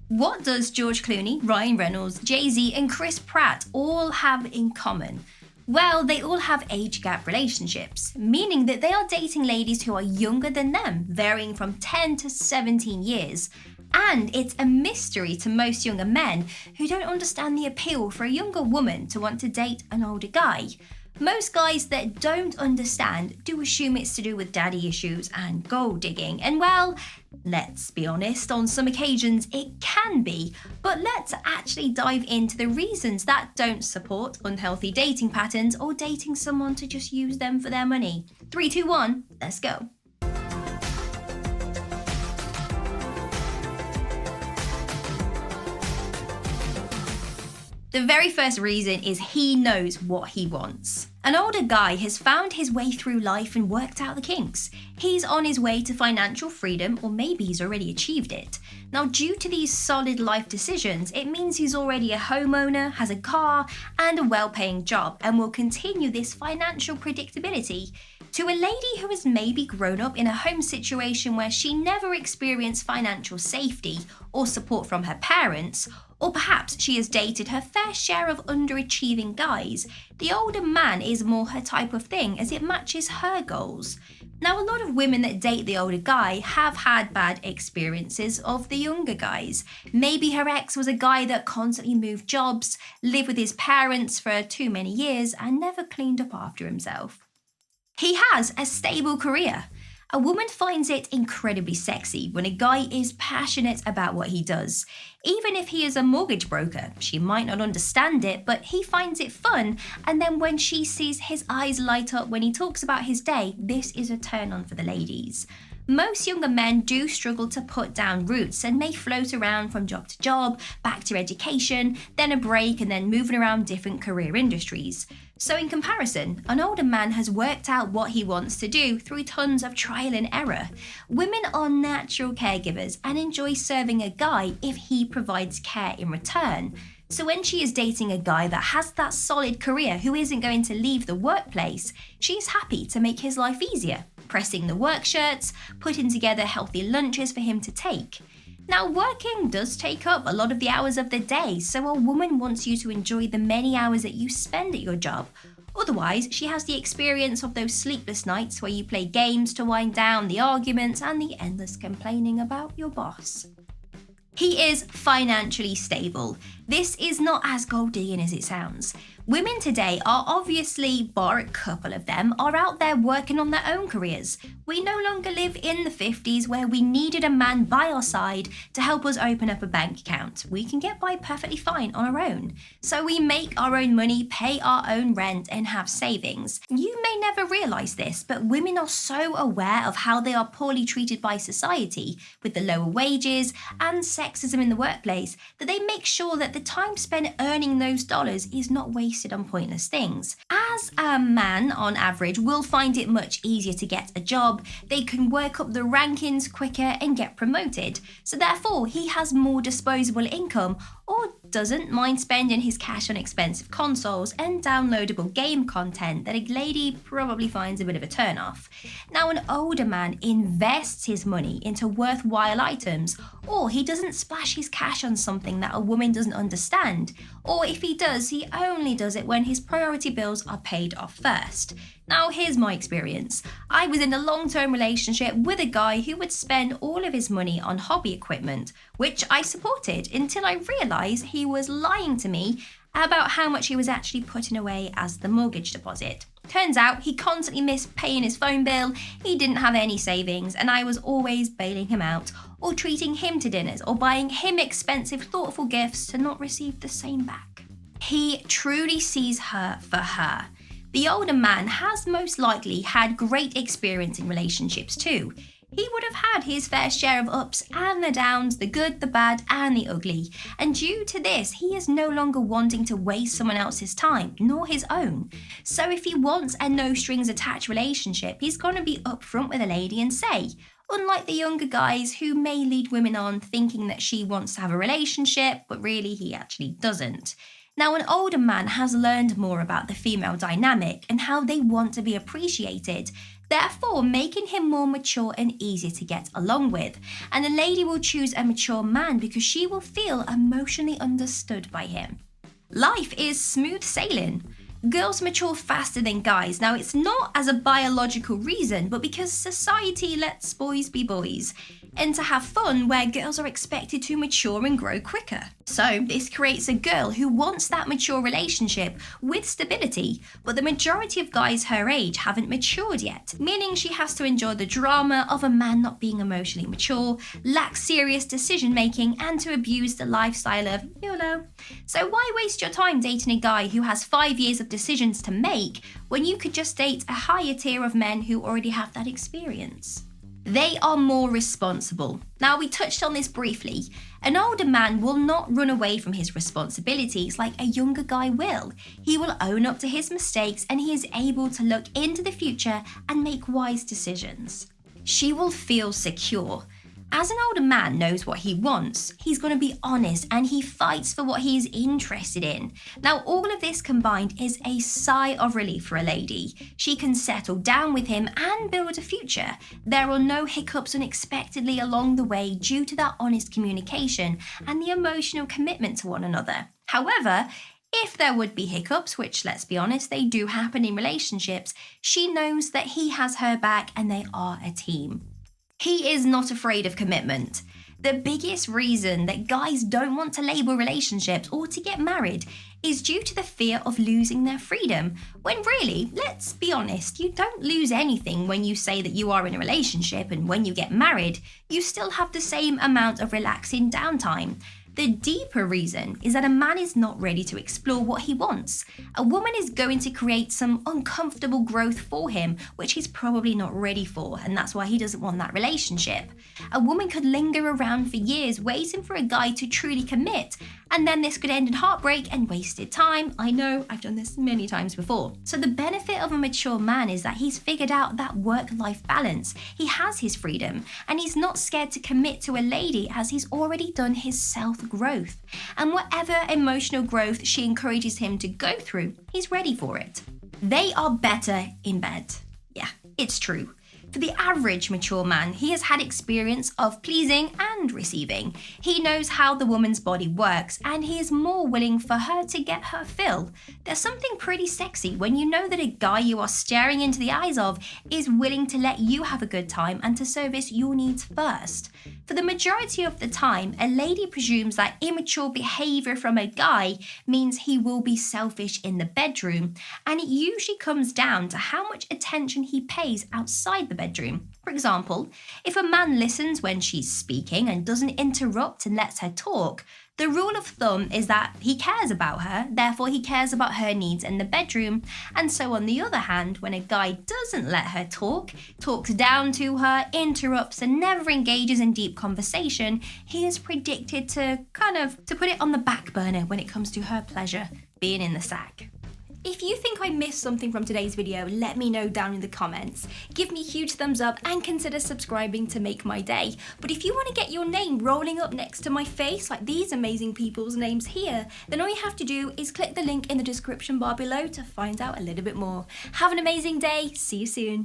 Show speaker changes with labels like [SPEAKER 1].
[SPEAKER 1] What does George Clooney, Ryan Reynolds, Jay-Z and Chris Pratt all have in common? Well, they all have age gap relationships, meaning that they are dating ladies who are younger than them, varying from 10 to 17 years. And it's a mystery to most younger men who don't understand the appeal for a younger woman to want to date an older guy. Most guys that don't understand do assume it's to do with daddy issues and gold digging, and well, let's be honest, on some occasions it can be, but let's actually dive into the reasons that don't support unhealthy dating patterns or dating someone to just use them for their money. 3, 2, 1, let's go. The very first reason is he knows what he wants. An older guy has found his way through life and worked out the kinks. He's on his way to financial freedom, or maybe he's already achieved it. Now, due to these solid life decisions, it means he's already a homeowner, has a car, and a well-paying job, and will continue this financial predictability. To a lady who has maybe grown up in a home situation where she never experienced financial safety or support from her parents, or perhaps she has dated her fair share of underachieving guys, the older man is more her type of thing as it matches her goals. Now, a lot of women that date the older guy have had bad experiences of the younger guys. Maybe her ex was a guy that constantly moved jobs, lived with his parents for too many years, and never cleaned up after himself. He has a stable career. A woman finds it incredibly sexy when a guy is passionate about what he does. Even if he is a mortgage broker, she might not understand it, but he finds it fun, and then when she sees his eyes light up when he talks about his day, this is a turn on for the ladies. Most younger men do struggle to put down roots and may float around from job to job, back to education, then a break, and then moving around different career industries. So in comparison, an older man has worked out what he wants to do through tons of trial and error. Women are natural caregivers and enjoy serving a guy if he provides care in return. So when she is dating a guy that has that solid career who isn't going to leave the workplace, she's happy to make his life easier, pressing the work shirts, putting together healthy lunches for him to take. Now, working does take up a lot of the hours of the day, so a woman wants you to enjoy the many hours that you spend at your job. Otherwise, she has the experience of those sleepless nights where you play games to wind down the arguments and the endless complaining about your boss. He is financially stable. This is not as gold digging as it sounds. Women today are obviously, bar a couple of them, are out there working on their own careers. We no longer live in the 50s where we needed a man by our side to help us open up a bank account. We can get by perfectly fine on our own. So we make our own money, pay our own rent, and have savings. You may never realise this, but women are so aware of how they are poorly treated by society, with the lower wages and sexism in the workplace, that they make sure that the time spent earning those dollars is not wasted on pointless things. As a man, on average, will find it much easier to get a job, they can work up the rankings quicker and get promoted. So therefore, he has more disposable income or doesn't mind spending his cash on expensive consoles and downloadable game content that a lady probably finds a bit of a turn-off. Now, an older man invests his money into worthwhile items, or he doesn't splash his cash on something that a woman doesn't understand, or if he does, he only does it when his priority bills are paid off first. Now, here's my experience. I was in a long-term relationship with a guy who would spend all of his money on hobby equipment, which I supported until I realised he was lying to me about how much he was actually putting away as the mortgage deposit. Turns out he constantly missed paying his phone bill, he didn't have any savings, and I was always bailing him out, or treating him to dinners, or buying him expensive, thoughtful gifts to not receive the same back. He truly sees her for her. The older man has most likely had great experience in relationships too. He would have had his fair share of ups and the downs, the good, the bad, and the ugly. And due to this, he is no longer wanting to waste someone else's time, nor his own. So if he wants a no-strings-attached relationship, he's going to be upfront with a lady and say, unlike the younger guys who may lead women on thinking that she wants to have a relationship, but really he actually doesn't. Now, an older man has learned more about the female dynamic and how they want to be appreciated. therefore making him more mature and easier to get along with. And a lady will choose a mature man because she will feel emotionally understood by him. Life is smooth sailing. Girls mature faster than guys. Now, it's not as a biological reason, but because society lets boys be boys and to have fun where girls are expected to mature and grow quicker. So this creates a girl who wants that mature relationship with stability, but the majority of guys her age haven't matured yet, meaning she has to endure the drama of a man not being emotionally mature, lack serious decision making, and to abuse the lifestyle of YOLO. So why waste your time dating a guy who has 5 years of decisions to make when you could just date a higher tier of men who already have that experience? They are more responsible. Now, we touched on this briefly. An older man will not run away from his responsibilities like a younger guy will. He will own up to his mistakes and he is able to look into the future and make wise decisions. She will feel secure. As an older man knows what he wants, he's going to be honest and he fights for what he's interested in. Now, all of this combined is a sigh of relief for a lady. She can settle down with him and build a future. There are no hiccups unexpectedly along the way due to that honest communication and the emotional commitment to one another. However, if there would be hiccups, which let's be honest, they do happen in relationships, she knows that he has her back and they are a team. He is not afraid of commitment. The biggest reason that guys don't want to label relationships or to get married is due to the fear of losing their freedom, when really, let's be honest, you don't lose anything when you say that you are in a relationship, and when you get married, you still have the same amount of relaxing downtime. The deeper reason is that a man is not ready to explore what he wants. A woman is going to create some uncomfortable growth for him, which he's probably not ready for, and that's why he doesn't want that relationship. A woman could linger around for years waiting for a guy to truly commit, and then this could end in heartbreak and wasted time. I know, I've done this many times before. So the benefit of a mature man is that he's figured out that work-life balance. He has his freedom, and he's not scared to commit to a lady as he's already done his self-growth. And whatever emotional growth she encourages him to go through, he's ready for it. They are better in bed. Yeah, it's true. For the average mature man, he has had experience of pleasing and receiving. He knows how the woman's body works, and he is more willing for her to get her fill. There's something pretty sexy when you know that a guy you are staring into the eyes of is willing to let you have a good time and to service your needs first. For the majority of the time, a lady presumes that immature behavior from a guy means he will be selfish in the bedroom, and it usually comes down to how much attention he pays outside the bedroom. For example, if a man listens when she's speaking and doesn't interrupt and lets her talk, the rule of thumb is that he cares about her, therefore he cares about her needs in the bedroom. And so on the other hand, when a guy doesn't let her talk, talks down to her, interrupts and never engages in deep conversation, he is predicted to put it on the back burner when it comes to her pleasure being in the sack. If you think I missed something from today's video, let me know down in the comments. Give me a huge thumbs up and consider subscribing to make my day. But if you want to get your name rolling up next to my face, like these amazing people's names here, then all you have to do is click the link in the description bar below to find out a little bit more. Have an amazing day. See you soon.